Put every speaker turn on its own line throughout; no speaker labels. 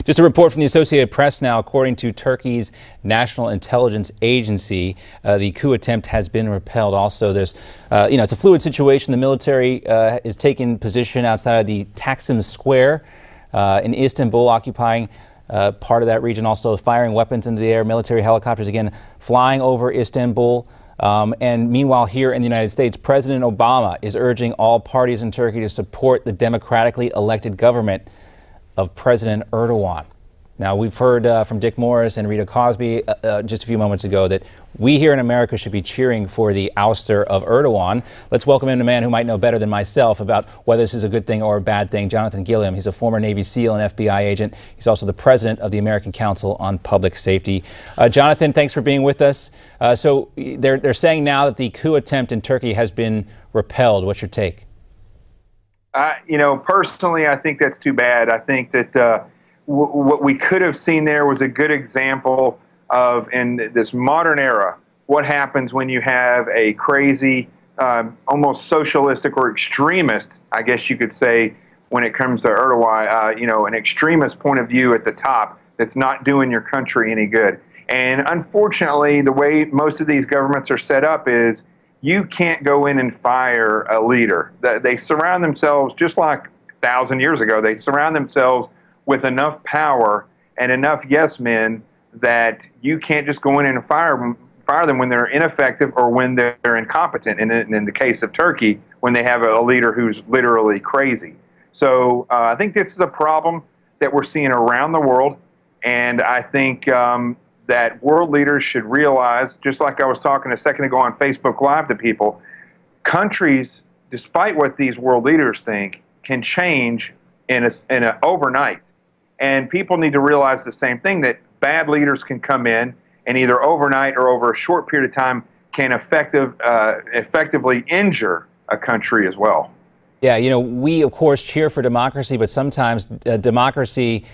Just a report from the Associated Press now. According to Turkey's National Intelligence Agency, the coup attempt has been repelled. Also, there's, it's a fluid situation. The military is taking position outside of the Taksim Square in Istanbul, occupying part of that region, also firing weapons into the air. Military helicopters, again, flying over Istanbul. And meanwhile, here in the United States, President Obama is urging all parties in Turkey to support the democratically elected government of President Erdogan. Now, we've heard from Dick Morris and Rita Cosby just a few moments ago that we here in America should be cheering for the ouster of Erdogan. Let's welcome in a man who might know better than myself about whether this is a good thing or a bad thing, Jonathan Gilliam. He's a former Navy SEAL and FBI agent. He's also the president of the American Council on Public Safety. Jonathan, thanks for being with us. So they're saying now that the coup attempt in Turkey has been repelled. What's your take?
Personally, I think that's too bad. I think that what we could have seen there was a good example of, in this modern era, what happens when you have a crazy, almost socialistic or extremist, I guess you could say, when it comes to Erdogan, an extremist point of view at the top that's not doing your country any good. And unfortunately, the way most of these governments are set up is you can't go in and fire a leader. They surround themselves, just like 1,000 years ago, they surround themselves with enough power and enough yes men that you can't just go in and fire them when they're ineffective or when they're incompetent. And in the case of Turkey, when they have a leader who's literally crazy. So I think this is a problem that we're seeing around the world. And I think that world leaders should realize, just like I was talking a second ago on Facebook Live to people, countries, despite what these world leaders think, can change in a overnight. And people need to realize the same thing, that bad leaders can come in and either overnight or over a short period of time can effectively injure a country as well.
Yeah, we, of course, cheer for democracy, but sometimes democracy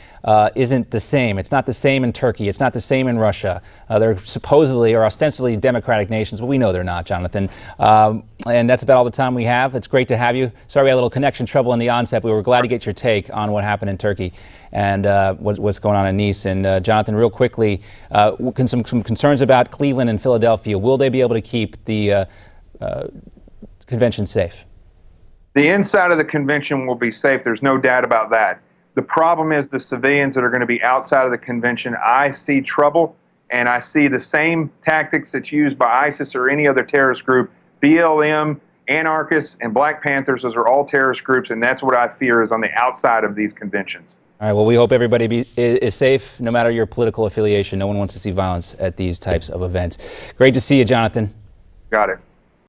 isn't the same. It's not the same in Turkey. It's not the same in Russia. They're supposedly or ostensibly democratic nations, but we know they're not, Jonathan. And that's about all the time we have. It's great to have you. Sorry we had a little connection trouble in the onset. We were glad to get your take on what happened in Turkey and what's going on in Nice. And Jonathan, real quickly, some concerns about Cleveland and Philadelphia. Will they be able to keep the convention safe?
The inside of the convention will be safe. There's no doubt about that. The problem is the civilians that are going to be outside of the convention. I see trouble, and I see the same tactics that's used by ISIS or any other terrorist group. BLM, anarchists, and Black Panthers, those are all terrorist groups, and that's what I fear is on the outside of these conventions.
All right, well, we hope everybody is safe, no matter your political affiliation. No one wants to see violence at these types of events. Great to see you, Jonathan.
Got it.